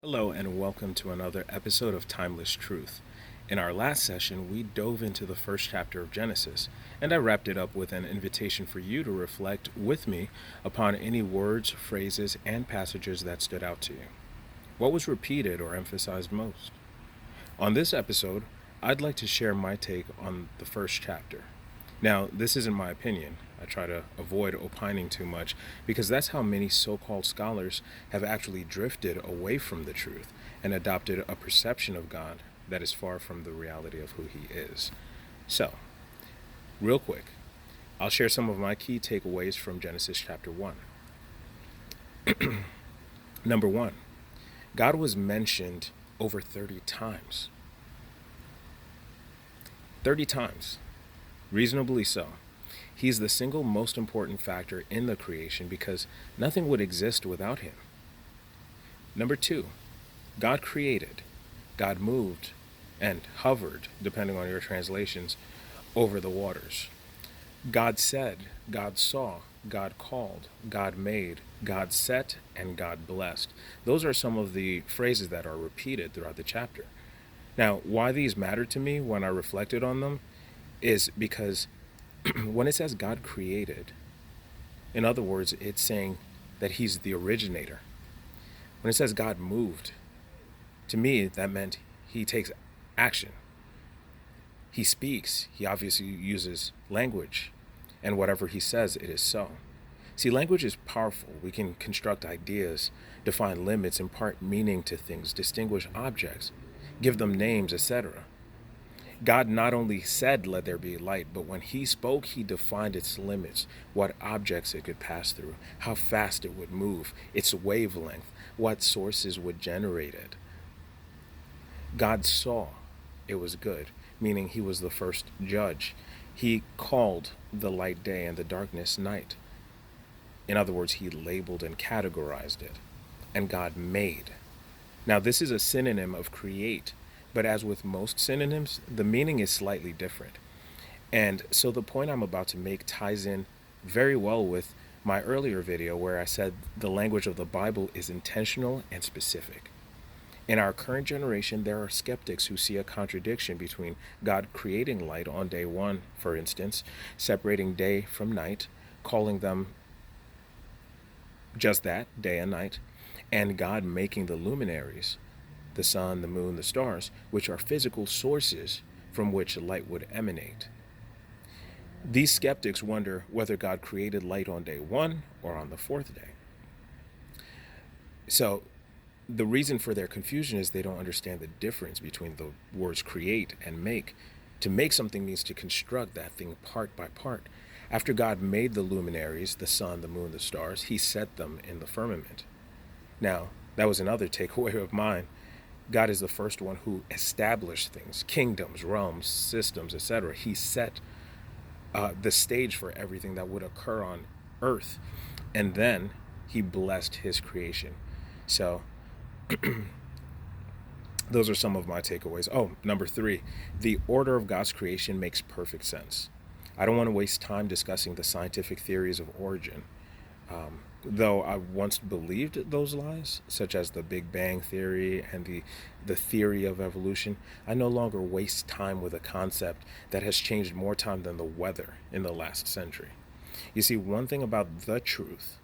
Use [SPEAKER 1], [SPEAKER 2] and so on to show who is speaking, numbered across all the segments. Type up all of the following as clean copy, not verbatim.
[SPEAKER 1] Hello, and welcome to another episode of Timeless Truth. In our last session, we dove into the first chapter of Genesis, and I wrapped it up with an invitation for you to reflect with me upon any words, phrases, and passages that stood out to you. What was repeated or emphasized most? On this episode, I'd like to share my take on the first chapter. Now, this isn't my opinion. I try to avoid opining too much because that's how many so called scholars have actually drifted away from the truth and adopted a perception of God that is far from the reality of who He is. So, real quick, I'll share some of my key takeaways from Genesis chapter 1. Number 1, God was mentioned over 30 times. 30 times. Reasonably so. He's the single most important factor in the creation because nothing would exist without him. Number 2, God created, God moved, and hovered, depending on your translations, over the waters. God said, God saw, God called, God made, God set, and God blessed. Those are some of the phrases that are repeated throughout the chapter. Now, why these matter to me when I reflected on them is because when it says God created, in other words, it's saying that He's the originator. When it says God moved, to me, that meant He takes action. He speaks. He obviously uses language. And whatever He says, it is so. See, language is powerful. We can construct ideas, define limits, impart meaning to things, distinguish objects, give them names, etc. God not only said, "Let there be light," but when He spoke, He defined its limits, what objects it could pass through, how fast it would move, its wavelength, what sources would generate it. God saw it was good, meaning He was the first judge. He called the light day and the darkness night. In other words, He labeled and categorized it. And God made. Now, this is a synonym of create, but as with most synonyms, the meaning is slightly different. And so the point I'm about to make ties in very well with my earlier video where I said the language of the Bible is intentional and specific. In our current generation, there are skeptics who see a contradiction between God creating light on day one, for instance, separating day from night, calling them just that, day and night, and God making the luminaries, the sun, the moon, the stars, which are physical sources from which light would emanate. These skeptics wonder whether God created light on day one or on the fourth day. So, the reason for their confusion is they don't understand the difference between the words create and make. To make something means to construct that thing part by part. After God made the luminaries, the sun, the moon, the stars, He set them in the firmament. Now, that was another takeaway of mine. God is the first one who established things, kingdoms, realms, systems, etc. He set the stage for everything that would occur on earth. And then He blessed His creation. So, those are some of my takeaways. Oh, number 3, the order of God's creation makes perfect sense. I don't want to waste time discussing the scientific theories of origin. Though I once believed those lies, such as the Big Bang Theory and the theory of evolution, I no longer waste time with a concept that has changed more time than the weather in the last century. You see, one thing about the truth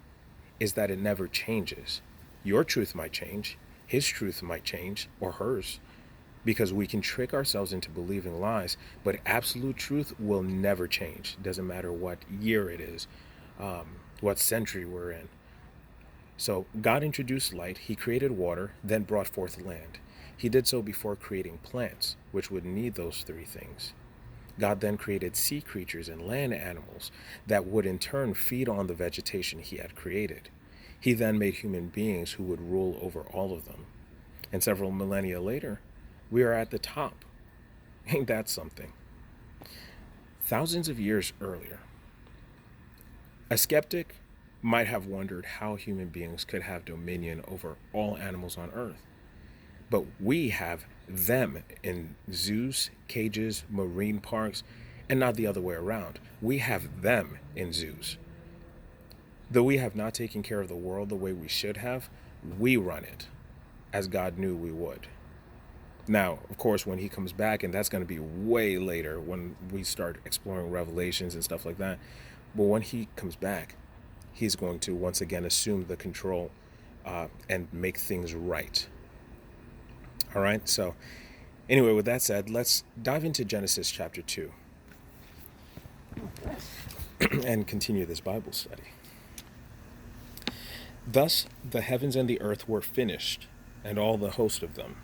[SPEAKER 1] is that it never changes. Your truth might change, His truth might change, or hers, because we can trick ourselves into believing lies, but absolute truth will never change. Doesn't matter what year it is, what century we're in. So God introduced light, He created water, then brought forth land. He did so before creating plants, which would need those 3 things. God then created sea creatures and land animals that would in turn feed on the vegetation He had created. He then made human beings who would rule over all of them. And several millennia later, we are at the top. Ain't that something? Thousands of years earlier, a skeptic might have wondered how human beings could have dominion over all animals on earth. But we have them in zoos, cages, marine parks, and not the other way around. We have them in zoos. Though we have not taken care of the world the way we should have, we run it. as God knew we would. Now, of course, when he comes back, and that's going to be way later when we start exploring Revelations and stuff like that, but when he comes back, he's going to once again assume the control and make things right. All right, so anyway, with that said, let's dive into Genesis chapter 2 and continue this Bible study. Thus the heavens and the earth were finished, and all the host of them.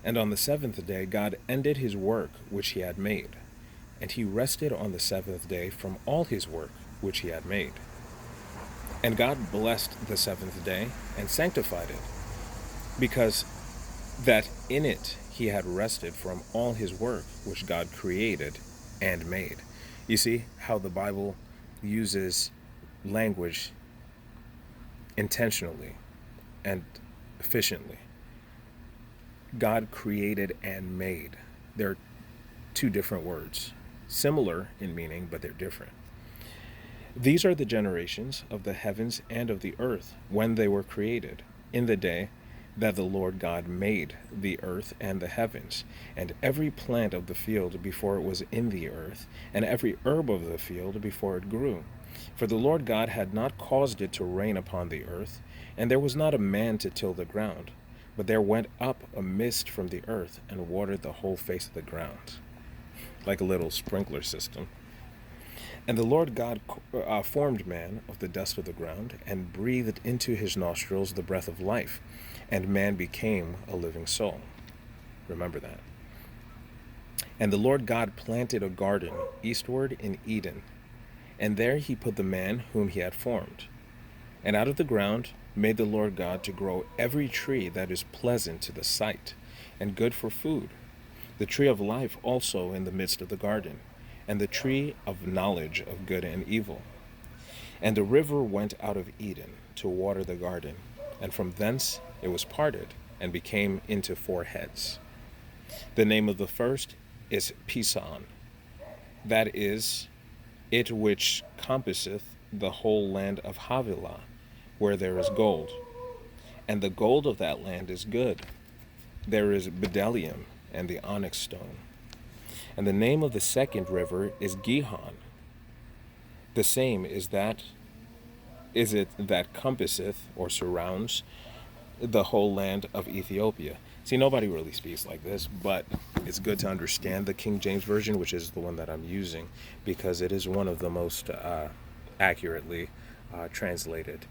[SPEAKER 1] And on the seventh day God ended his work which he had made, and he rested on the seventh day from all his work which he had made. And God blessed the seventh day and sanctified it, because that in it he had rested from all his work which God created and made. You see how the Bible uses language intentionally and efficiently. God created and made. They're two different words, similar in meaning, but they're different. These are the generations of the heavens and of the earth when they were created, in the day that the Lord God made the earth and the heavens, and every plant of the field before it was in the earth, and every herb of the field before it grew. For the Lord God had not caused it to rain upon the earth, and there was not a man to till the ground. But there went up a mist from the earth and watered the whole face of the ground, like a little sprinkler system. And the Lord God formed man of the dust of the ground, and breathed into his nostrils the breath of life, and man became a living soul. Remember that. And the Lord God planted a garden eastward in Eden, and there he put the man whom he had formed. And out of the ground made the Lord God to grow every tree that is pleasant to the sight, and good for food, the tree of life also in the midst of the garden, and the tree of knowledge of good and evil. And a river went out of Eden to water the garden, and from thence it was parted, and became into 4 heads. The name of the first is Pison, that is, it which compasseth the whole land of Havilah, where there is gold. And the gold of that land is good. There is bdellium and the onyx stone. And the name of the second river is Gihon. The same is it that compasseth or surrounds the whole land of Ethiopia. See, nobody really speaks like this, but it's good to understand the King James Version, which is the one that I'm using, because it is one of the most accurately translated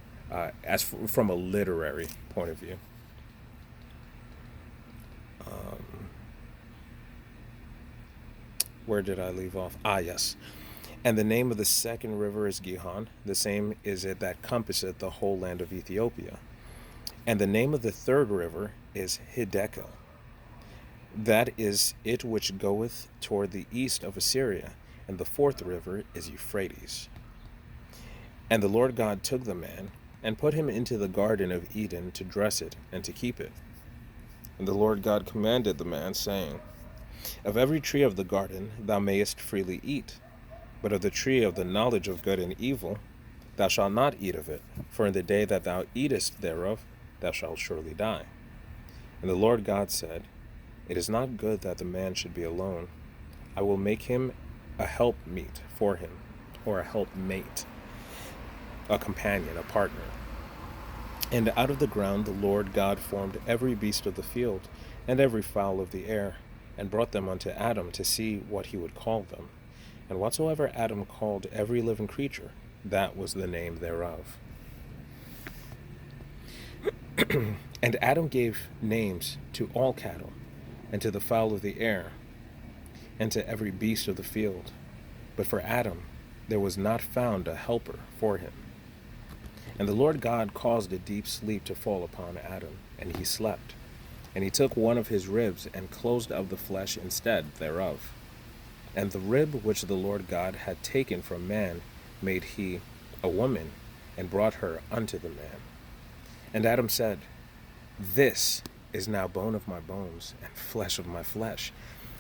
[SPEAKER 1] from a literary point of view. Where did I leave off? Yes. And the name of the second river is Gihon. The same is it that compasseth the whole land of Ethiopia. And the name of the third river is Hiddekel. That is it which goeth toward the east of Assyria. And the fourth river is Euphrates. And the Lord God took the man, and put him into the garden of Eden to dress it and to keep it. And the Lord God commanded the man, saying, Of every tree of the garden thou mayest freely eat, but of the tree of the knowledge of good and evil thou shalt not eat of it, for in the day that thou eatest thereof thou shalt surely die. And the Lord God said, It is not good that the man should be alone. I will make him a helpmeet for him, or a helpmate, a companion, a partner. And out of the ground the Lord God formed every beast of the field, and every fowl of the air, and brought them unto Adam to see what he would call them. And whatsoever Adam called every living creature, that was the name thereof. And Adam gave names to all cattle, and to the fowl of the air, and to every beast of the field. But for Adam there was not found a helper for him. And the Lord God caused a deep sleep to fall upon Adam, and he slept. And he took one of his ribs, and closed up the flesh instead thereof. And the rib which the Lord God had taken from man made he a woman, and brought her unto the man. And Adam said, This is now bone of my bones, and flesh of my flesh.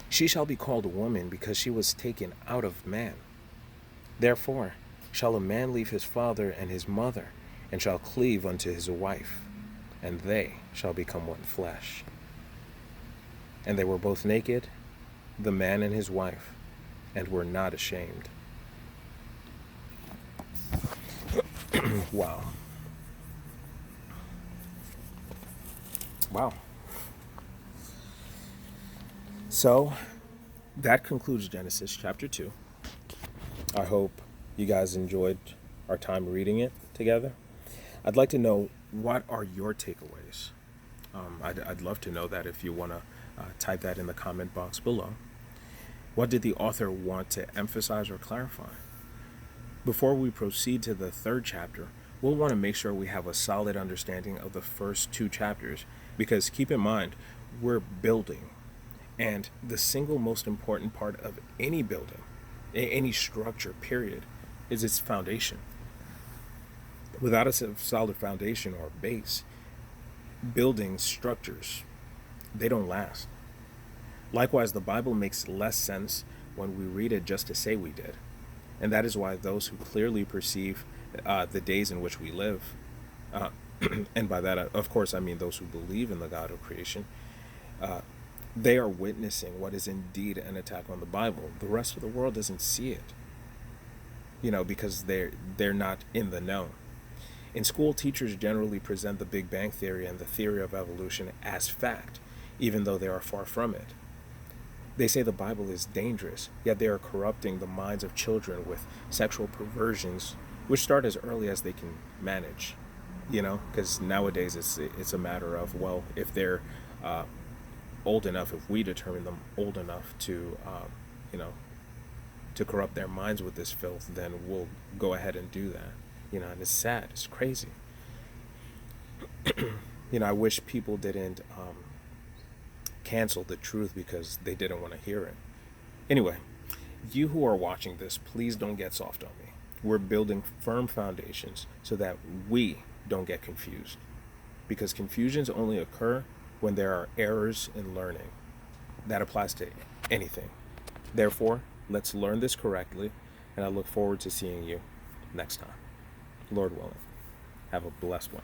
[SPEAKER 1] She shall be called a woman, because she was taken out of man. Therefore shall a man leave his father and his mother, and shall cleave unto his wife, and they shall become one flesh. And they were both naked, the man and his wife, and were not ashamed. Wow. Wow. So that concludes Genesis chapter 2. I hope you guys enjoyed our time reading it together. I'd like to know, what are your takeaways? I'd love to know that if you want to type that in the comment box below. What did the author want to emphasize or clarify? Before we proceed to the third chapter, we'll want to make sure we have a solid understanding of the first 2 chapters, because keep in mind, we're building, and the single most important part of any building, any structure, period, is its foundation. Without a solid foundation or base, building structures, they don't last. Likewise, the Bible makes less sense when we read it just to say we did. And that is why those who clearly perceive the days in which we live, and by that, of course, I mean those who believe in the God of creation, they are witnessing what is indeed an attack on the Bible. The rest of the world doesn't see it, because they're not in the know. In school, teachers generally present the Big Bang Theory and the theory of evolution as fact, even though they are far from it. They say the Bible is dangerous, yet they are corrupting the minds of children with sexual perversions, which start as early as they can manage. Because nowadays it's a matter of, well, if they're old enough, if we determine them old enough to, to corrupt their minds with this filth, then we'll go ahead and do that. And it's sad, it's crazy. I wish people didn't cancel the truth because they didn't want to hear it. Anyway, you who are watching this, please don't get soft on me. We're building firm foundations so that we don't get confused, because confusions only occur when there are errors in learning. That applies to anything. Therefore, let's learn this correctly, and I look forward to seeing you next time. Lord willing. Have a blessed one.